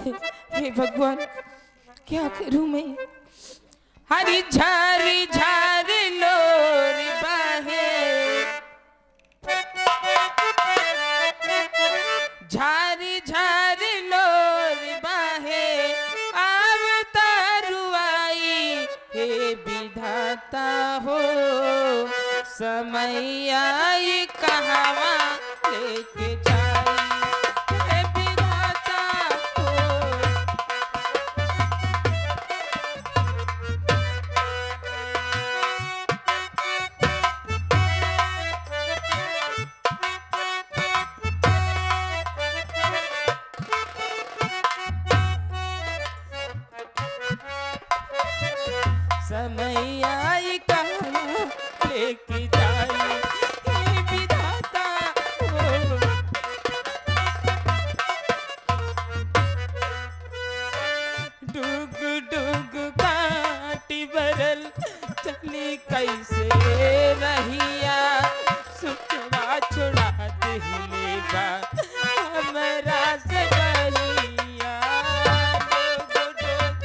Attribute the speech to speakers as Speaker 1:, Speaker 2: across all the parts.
Speaker 1: हे भगवान, क्या करूं मैं? हरी झारी झारी लोर बहे, झारी झारी लोर बहे, अब तरुआई हे विधाता हो, समय आई कहवा लेके जाई हे विधाता हो। समय आई कहवा लेके जाई हे विधाता हो। डूग डूग काटी बरल चली कैसे रहिया, सुखवा छुड़ा दिलेगा हमरा से बहिया। डूग डूग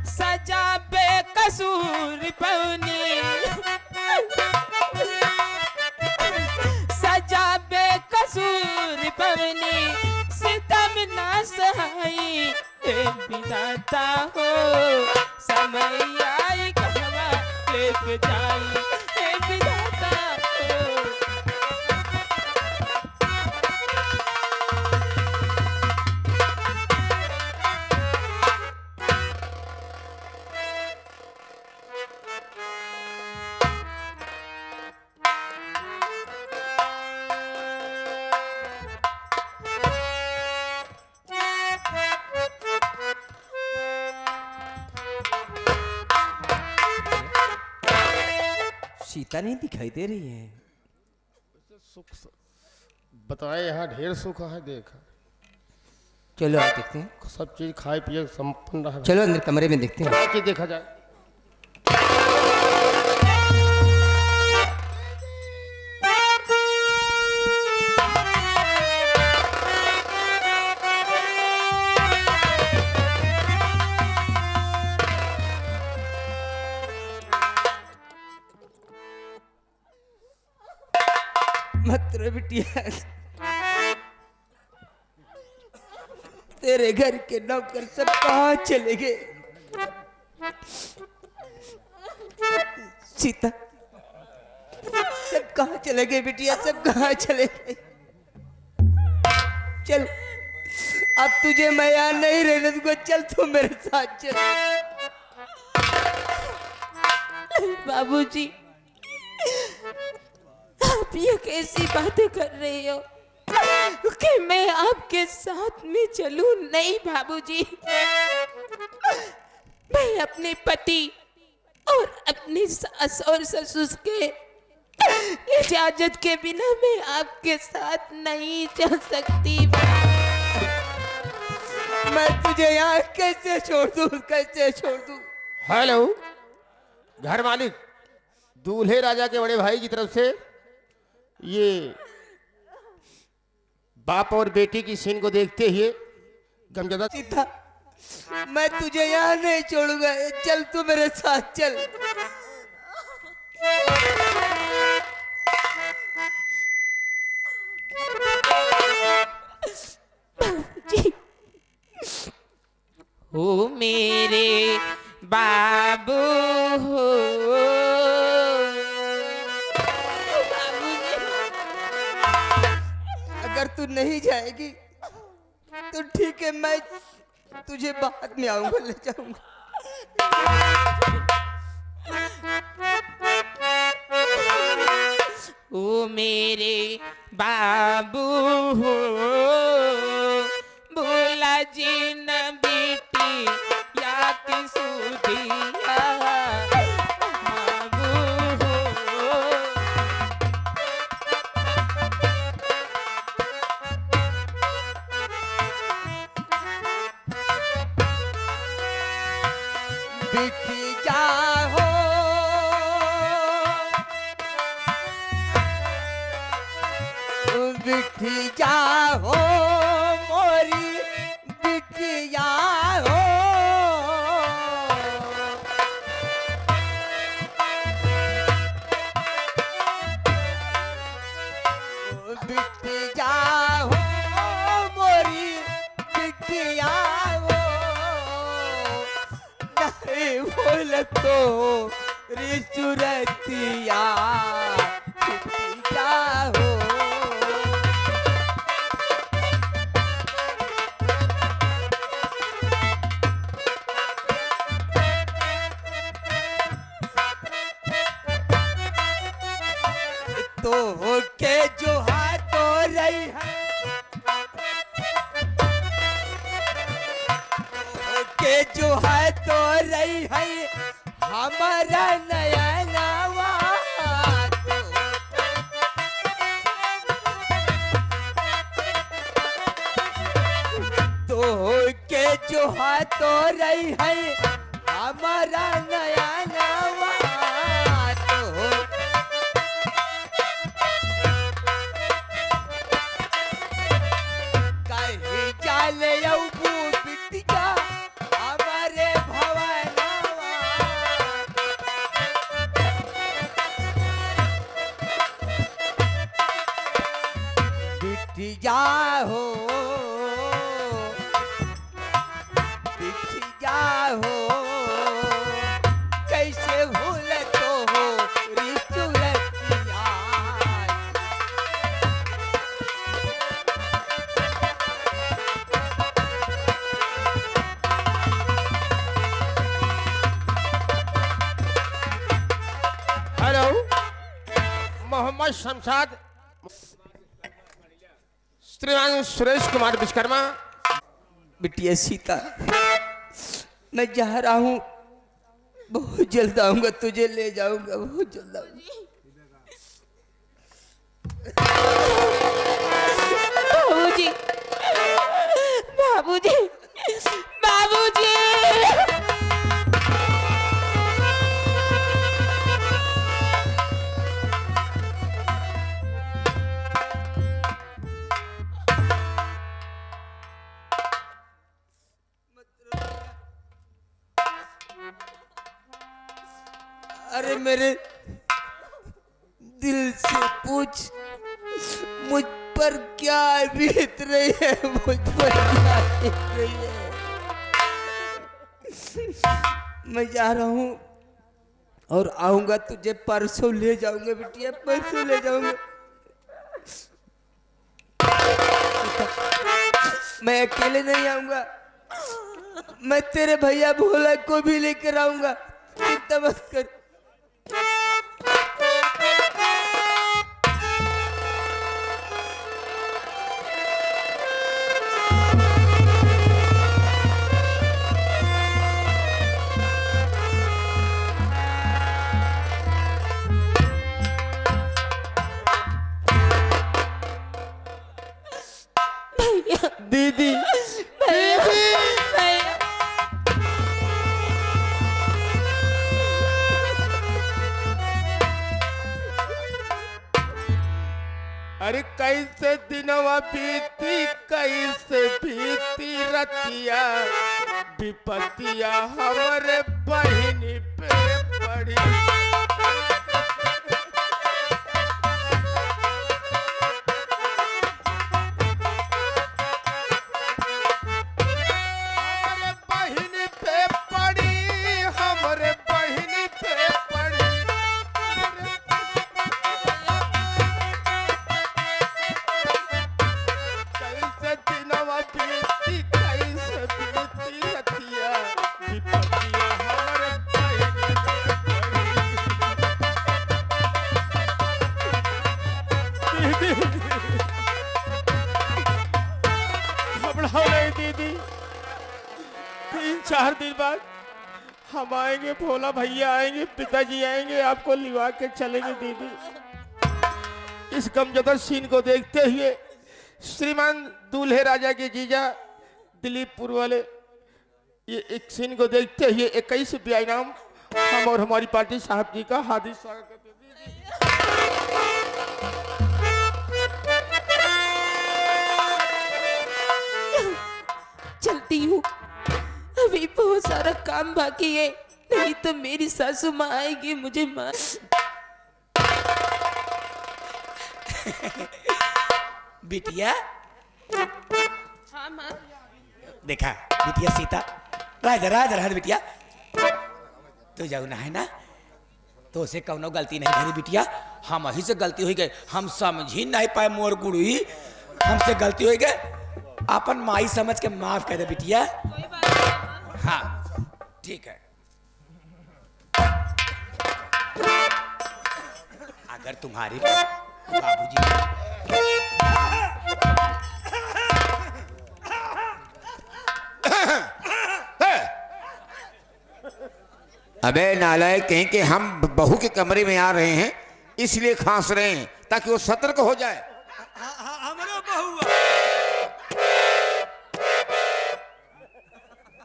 Speaker 1: सजा बेकसूर पवनी, सजा बेकसूर पवनी, सितम ना सहाई हे विधाता हो, समय आई कहवा लेके जाई हे विधाता हो।
Speaker 2: सीता नहीं दिखाई दे रही है।
Speaker 3: सुख बताए, यहाँ ढेर सुख है। देखा
Speaker 2: चलो आज देखते हैं,
Speaker 3: सब चीज खाए पिए संपन्न रहा।
Speaker 2: चलो अंदर कमरे में देखते हैं।
Speaker 3: कि देखा जाए।
Speaker 2: मत रो बिटिया, तेरे घर के नौकर सब कहाँ चले गए? सीता, सब कहाँ चले गए बिटिया, सब कहाँ चले गए? चल, अब तुझे मैं यहाँ नहीं रहने दूंगा, चल तू मेरे साथ चल।
Speaker 1: बाबूजी, आप ये कैसी बातें कर रही हो कि मैं आपके साथ में चलूं? नहीं बाबूजी, मैं अपने पति और अपनी सास और ससुर के इजाजत के बिना मैं आपके साथ नहीं चल सकती।
Speaker 2: मैं तुझे यहाँ कैसे छोड़ दूं, कैसे छोड़ दूं?
Speaker 3: हेलो घर मालिक, दूल्हे राजा के बड़े भाई की तरफ से ये बाप और बेटी की सीन को देखते हुए गमजदा।
Speaker 2: सीता, मैं तुझे यहाँ नहीं छोड़ूंगा, चल तू मेरे साथ चल।
Speaker 1: बाबूजी, ओ मेरे बाबू हो,
Speaker 2: अगर तू नहीं जाएगी तो ठीक है, मैं तुझे बाद में आऊंगा, ले जाऊंगा।
Speaker 1: ओ मेरे बाबू हो, भोला जी न बेटी या की सुधिया बाबू हो।
Speaker 2: बेटी जाओ बिठी जाओ मोरी बिटिया हो बिटी जाओ मोरी बिटिया हो नहीं बोल तो रिचुरतिया बिटी जाओ तो के जो हाथों रही है के जो हाथों रही है हमारा नया नवा तो के जो हाथों रही है हमारा नया नवा जाले यौबू बिटिया हमारे भवनवा बिटिया हो बिटिया हो कैसे भूल तो हो रिचुरतिया
Speaker 3: हेलो मोहम्मद शमशाद श्रीमान सुरेश कुमार विश्वकर्मा
Speaker 2: बिटिया सीता मैं जा रहा हूँ बहुत जल्द आऊंगा तुझे ले जाऊंगा बहुत जल्द आऊंगा
Speaker 1: बाबूजी बाबूजी बाबूजी
Speaker 2: अरे मेरे दिल से पूछ मुझ पर क्या बीत रही है मुझ पर क्या बीत रही है मैं जा रहा हूँ और आऊंगा तुझे परसों ले जाऊंगा बिटिया परसों ले जाऊंगा मैं अकेले नहीं आऊंगा मैं तेरे भैया भोला को भी लेकर आऊंगा चिंता मत कर
Speaker 3: दीदी अरे कैसे दिनवा बीती कैसे बीती रतिया विपतिया हमारे बहिनी पे पड़ी घबराओ नहीं दीदी, 3-4 दिन बाद हम आएंगे, भोला भैया आएंगे, पिताजी आएंगे, आपको लिवा के चलेंगे दीदी। इस गमजदा सीन को देखते हुए श्रीमान दूल्हे राजा के जीजा दिलीपपुर वाले ये एक सीन को देखते हुए 21 इनाम हम और हमारी पार्टी साहब जी का हार्दिक स्वागत करते हैं।
Speaker 1: चलती हूँ, अभी बहुत सारा काम बाकी है, नहीं तो मेरी सासू माँ आएगी मुझे मार।
Speaker 2: बिटिया
Speaker 1: हाँ माँ।
Speaker 2: देखा बिटिया सीता, राज राज राज बिटिया तो जाऊ ना है ना, तो उसे कौनो गलती नहीं भरी बिटिया, हम ही से गलती हो गए, हम समझ ही नहीं पाए मोर गुड़ी, हमसे गलती हो गए, अपन माई समझ के माफ कर दे बिटिया।
Speaker 1: कोई बात नहीं माँ।
Speaker 2: हाँ ठीक है। अगर तुम्हारे बाबूजी
Speaker 4: अबे नालायक कहीं कि हम बहू के कमरे में आ रहे हैं इसलिए खांस रहे हैं ताकि वो सतर्क हो जाए।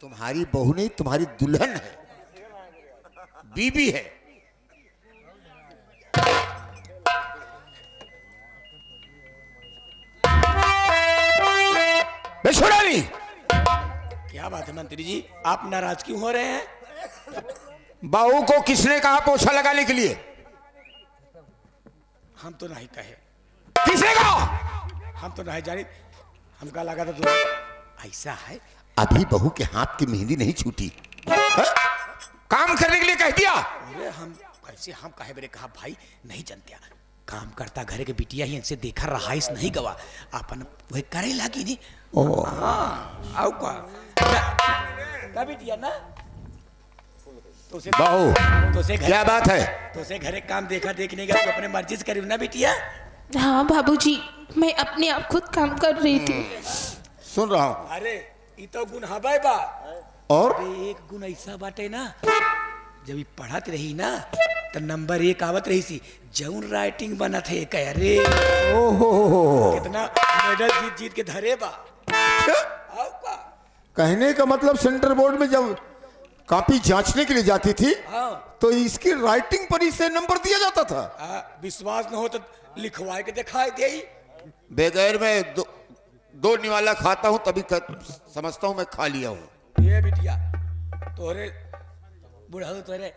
Speaker 4: तुम्हारी बहू नहीं, तुम्हारी दुल्हन है, बीबी है। बेशुरानी,
Speaker 2: क्या बात है मंत्री जी, आप नाराज क्यों हो रहे हैं?
Speaker 4: बहू को किसने कहा पोछा लगाने के लिए?
Speaker 2: हम तो नहीं कहे,
Speaker 4: किसने कहा?
Speaker 2: हम तो नहीं जाने, हमका लगा था तुम ऐसा है।
Speaker 4: अभी बहू के हाथ की मेहंदी नहीं छूटी है? काम करने के लिए कह दिया।
Speaker 2: अरे हम कैसे, हम कहे मेरे कहा भाई नहीं जानते, काम करता घर के बिटिया ही इनसे देखा रहा इस नहीं गवा अपन वही करे लगी नहीं।
Speaker 4: ओ
Speaker 2: हाँ आओ का बिटिया ना तो से
Speaker 4: बहू
Speaker 2: तो से
Speaker 4: क्या बात है?
Speaker 2: तो से घरे काम देखा देखने का तो अपने मर्जी से करी ना बिटिया।
Speaker 1: हाँ बाबूजी, मैं अपने आप खुद काम कर रही थी।
Speaker 4: सुन रहा हूँ।
Speaker 2: अरे ये तो गुण हवाई बा,
Speaker 4: और
Speaker 2: अरे एक गुण ऐसा बाटे ना, जब ये पढ़त रही ना तो नंबर 1 आवत रही सी, जौन राइटिंग बना थे कह रे
Speaker 4: ओहो
Speaker 2: कितना मेडल जीत जीत के धरे बा। आओ का
Speaker 4: कहने का मतलब सेंटर बोर्ड में जब कॉपी जांचने के लिए जाती थी
Speaker 2: हाँ
Speaker 4: तो इसकी राइटिंग पर इसे नंबर दिया जाता था।
Speaker 2: विश्वास न हो तो लिखवा के दिखाई दे।
Speaker 4: बगैर मैं दो निवाला खाता हूँ तभी समझता हूँ मैं खा लिया हूँ।
Speaker 2: ये बिटिया तोरे बुढ़ा तोरे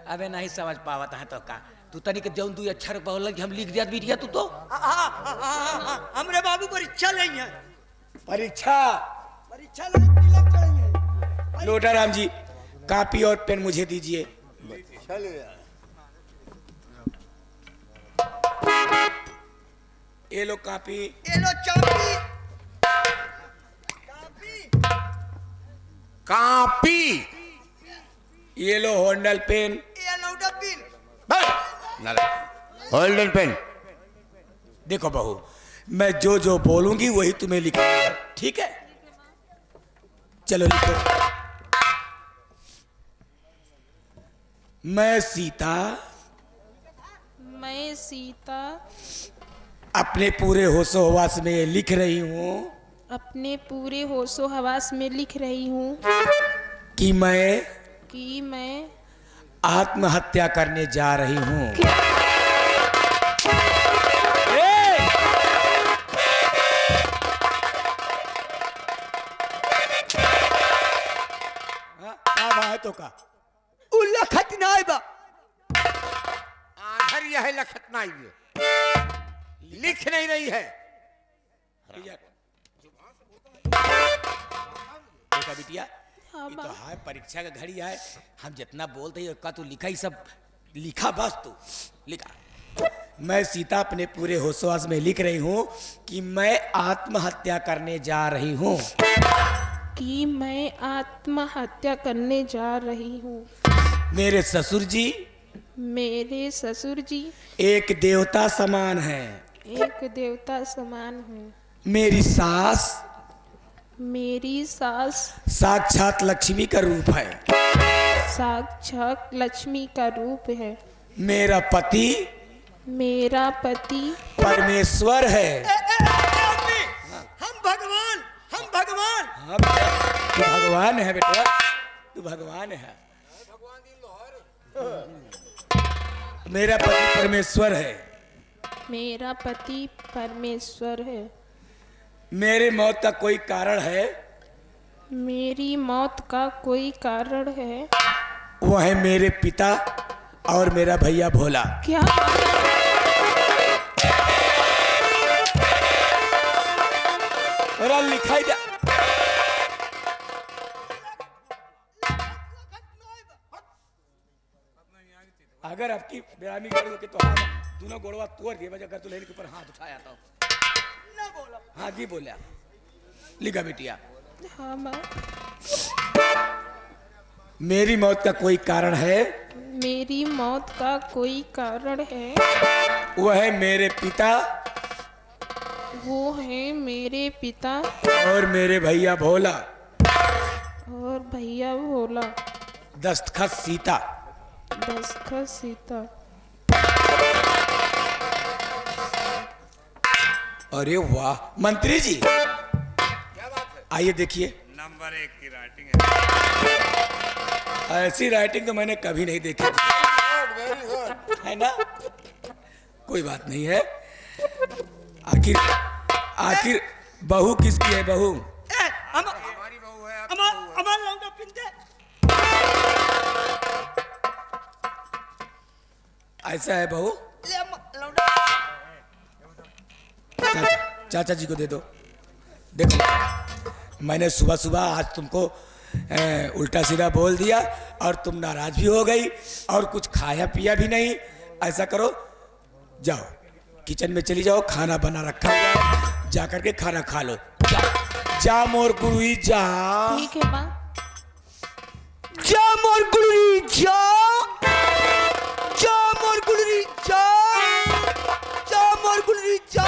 Speaker 2: अबे नहीं समझ पावत है तो का तू तनिक जौन तू अक्षर बोल हम लिख दिया बिटिया तू तो।
Speaker 5: हमरे बाबू परीक्षा नहीं है,
Speaker 2: परीक्षा
Speaker 5: परीक्षा लगे तिलक चढ़ेंगे।
Speaker 2: लोटा राम जी कॉपी और पेन मुझे दीजिए। ये लो कॉपी,
Speaker 5: ये लो चाबी,
Speaker 4: कॉपी,
Speaker 2: ये लो होल्डर पेन,
Speaker 5: ये लो डब्बी।
Speaker 4: Hold on pen.
Speaker 2: देखो बहू मैं जो जो बोलूंगी वही तुम्हें लिखना, ठीक है? चलो लिखो। मैं सीता अपने पूरे होशो हवास में लिख रही हूँ,
Speaker 1: अपने पूरे होशो हवास में लिख रही हूँ
Speaker 2: कि
Speaker 1: मैं
Speaker 2: आत्महत्या करने जा रही हूँ। तो का
Speaker 5: लखत नाय बा,
Speaker 4: आधर यह लखत नहीं है, लिख नहीं रही है।
Speaker 2: देखा बिटिया,
Speaker 1: हाँ
Speaker 2: ये तो है परीक्षा का घड़ी है, हम जितना बोलते हैं का तू लिखा ही सब लिखा, बस तू लिखा। मैं सीता अपने पूरे होशवास में लिख रही हूँ कि मैं आत्महत्या करने जा रही हूँ,
Speaker 1: कि मैं आत्महत्या करने जा रही हूँ।
Speaker 2: मेरे ससुर जी एक देवता समान है,
Speaker 1: एक देवता समान हूँ।
Speaker 2: मेरी सास साक्षात लक्ष्मी का रूप है,
Speaker 1: साक्षात लक्ष्मी का रूप है।
Speaker 2: मेरा पति परमेश्वर है।
Speaker 5: हम भगवान
Speaker 2: हाँ, तू भगवान है बेटा, तू भगवान है। मेरा पति परमेश्वर है।
Speaker 1: मेरा पति परमेश्वर है।
Speaker 2: मेरी मौत का कोई कारण है।
Speaker 1: मेरी मौत का कोई कारण है।
Speaker 2: वो है मेरे पिता और मेरा भैया भोला।
Speaker 1: क्या?
Speaker 2: मेरा लिखाई जा। अगर आपकी बेरामी गाड़ी होगी तो हाँ दोनों गोड़वा तोड़ दिए अगर तू लेने के ऊपर हाथ उठाया तो हाँ जी बोलिया लिखा बिटिया।
Speaker 1: हाँ माँ।
Speaker 2: मेरी मौत का कोई कारण है।
Speaker 1: मेरी मौत का कोई कारण है।
Speaker 2: वो है मेरे पिता
Speaker 1: वो है मेरे पिता
Speaker 2: और मेरे भैया भोला।
Speaker 1: और भैया भोला।
Speaker 2: दस्तखत सीता।
Speaker 1: दस्तखत सीता।
Speaker 2: अरे वाह मंत्री जी आइए देखिए।
Speaker 4: नंबर 1 की राइटिंग
Speaker 2: ऐसी राइटिंग तो मैंने कभी नहीं देखी है ना। कोई बात नहीं है। आखिर आखिर बहू किसकी है? बहू
Speaker 4: हमारी बहू है।
Speaker 5: अमर लौंडा पिंदे।
Speaker 2: ऐसा है बहू।
Speaker 5: ले लौंडा।
Speaker 2: चाचा जी को दे दो। देखो मैंने सुबह सुबह आज तुमको उल्टा सीधा बोल दिया और तुम नाराज भी हो गई और कुछ खाया पिया भी नहीं। ऐसा करो जाओ किचन में चली जाओ खाना बना रखा हुआ है जा करके खाना खा लो। जा मोर गुरुई जा।
Speaker 1: ठीक है माँ।
Speaker 5: जा मोर गुरुरी जा। जा मोर गुरुरी जा। जा मोर गुरुरी जा।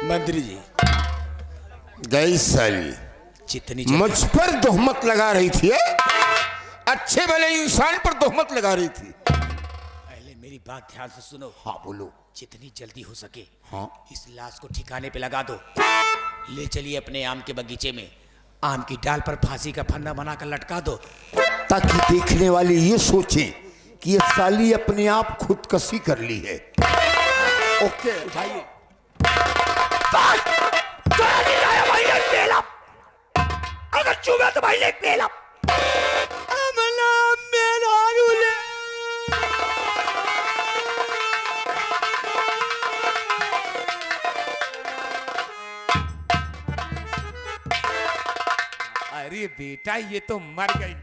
Speaker 2: मंत्री जी
Speaker 4: गई साली
Speaker 2: जितनी
Speaker 4: मुझ पर तोहमत लगा रही थी। अच्छे भले इंसान पर तोहमत लगा रही थी।
Speaker 2: पहले मेरी बात ध्यान से सुनो।
Speaker 4: हाँ बोलो।
Speaker 2: जितनी जल्दी हो सके
Speaker 4: हाँ
Speaker 2: इस लाश को ठिकाने पे लगा दो। ले चलिए अपने आम के बगीचे में आम की डाल पर फांसी का फंदा बनाकर लटका दो
Speaker 4: ताकि देखने वाले ये सोचे कि ये साली अपने आप खुदकशी कर ली है। ओके
Speaker 2: उठाइए।
Speaker 5: अगर चुभे तो भाई ले पेला। अमला मेरा रूले।
Speaker 3: अरे बेटा ये तो मर गई।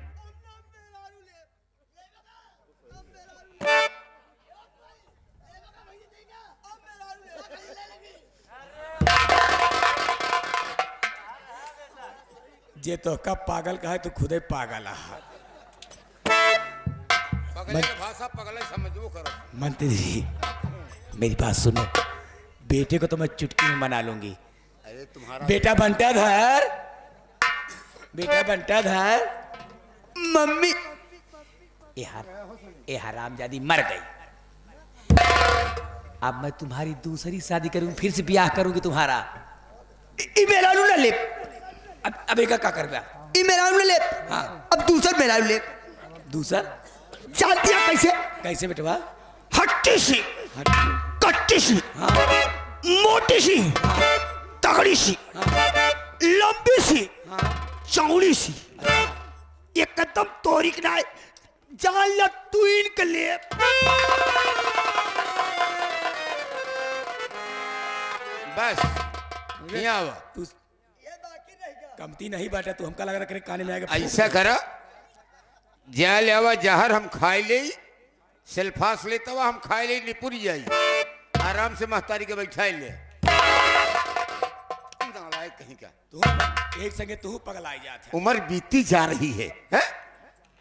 Speaker 2: ये तो कब पागल का है तो खुद ही पागल है।
Speaker 4: भाषा पगला समझो करो।
Speaker 2: मंत्री जी मेरी बात सुनो। बेटे को तो मैं चुटकी में मना लूंगी।
Speaker 4: अरे तुम्हारा
Speaker 2: बेटा बनता धर। बेटा बनता धर।
Speaker 5: मम्मी
Speaker 2: ये हरामजादी मर गई। अब मैं तुम्हारी दूसरी शादी करूंगी फिर से ब्याह करूंगी तुम्हारा।
Speaker 5: ई मेरा रूले ले।
Speaker 2: अब एक का कर गया।
Speaker 5: ई मेरा रूले ले।
Speaker 2: हाँ
Speaker 5: अब दूसर मेरा रूले।
Speaker 2: दूसर
Speaker 5: जानती है कैसे?
Speaker 2: कैसे बेटवा?
Speaker 5: हट्टी सी कट्टी सी
Speaker 2: हाँ
Speaker 5: मोटी सी तगड़ी सी लंबी सी चौड़ी सी एकदम तोरिक ना जान ल तू इनके लिए।
Speaker 4: बस नहीं आवा।
Speaker 2: तू कमती नहीं बाटा तू हमका लग रहा काने में आएगा।
Speaker 4: ऐसा करा जा लेवा जहर हम खाए ले सेल्फास लेता हुआ हम खाए ले निपुर जाई आराम से महतारी के बैठा ले। कहीं नहीं का
Speaker 2: तू एक संगे तू पगलाई जात है।
Speaker 4: उम्र बीती जा रही है, हैं?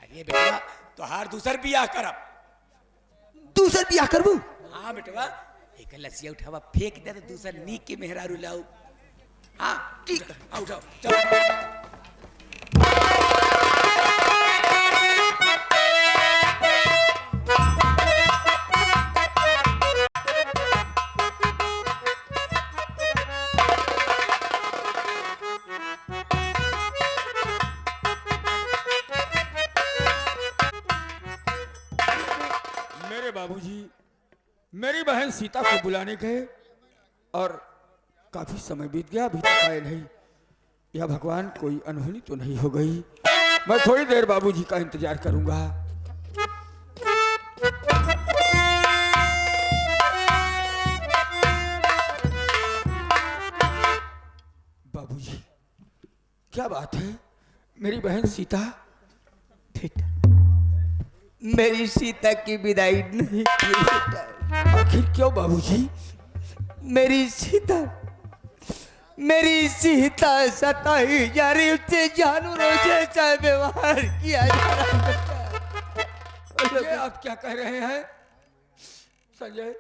Speaker 2: अरे बेटवा तोहार दूसर बियाह करब।
Speaker 4: दूसर बियाह करबू?
Speaker 2: हाँ बेटवा एक लसिया उठावा फेंक दे तो दूसर नीक के मेहरारू लाऊ। हाँ ठीक आओ उठाओ चलो।
Speaker 3: मेरे बाबूजी मेरी बहन सीता को बुलाने गए और काफी समय बीत गया, अभी तक आए नहीं। या भगवान कोई अनहोनी तो नहीं हो गई। मैं थोड़ी देर बाबूजी का इंतजार करूंगा। बाबूजी क्या बात है, मेरी बहन सीता?
Speaker 5: मेरी सीता की विदाई नहीं की बेटा।
Speaker 3: आखिर क्यों बाबूजी?
Speaker 5: मेरी सीता सताई जा रही, उससे जानवरों जैसा व्यवहार किया जा रहा है बेटा।
Speaker 3: ये आप क्या कह रहे हैं संजय?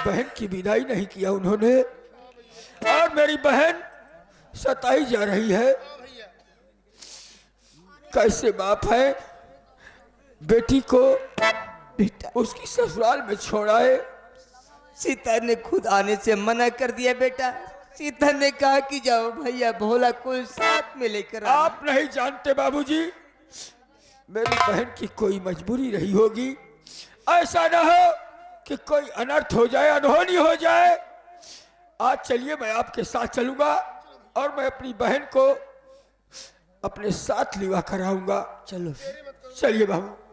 Speaker 3: बहन की विदाई नहीं किया उन्होंने और मेरी बहन सताई जा रही है। कैसे बाप है बेटी को
Speaker 5: बेटा
Speaker 3: उसकी ससुराल में छोड़ाए?
Speaker 5: सीता ने खुद आने से मना कर दिया बेटा। सीता ने कहा कि जाओ भैया भोला को साथ में लेकर आना।
Speaker 3: आप नहीं जानते बाबूजी, मेरी बहन की कोई मजबूरी रही होगी। ऐसा ना हो कि कोई अनर्थ हो जाए, अनहोनी हो जाए। आज चलिए मैं आपके साथ चलूंगा और मैं अपनी बहन को अपने साथ लिवा कराऊंगा।
Speaker 5: चलो
Speaker 3: चलिए बाबू।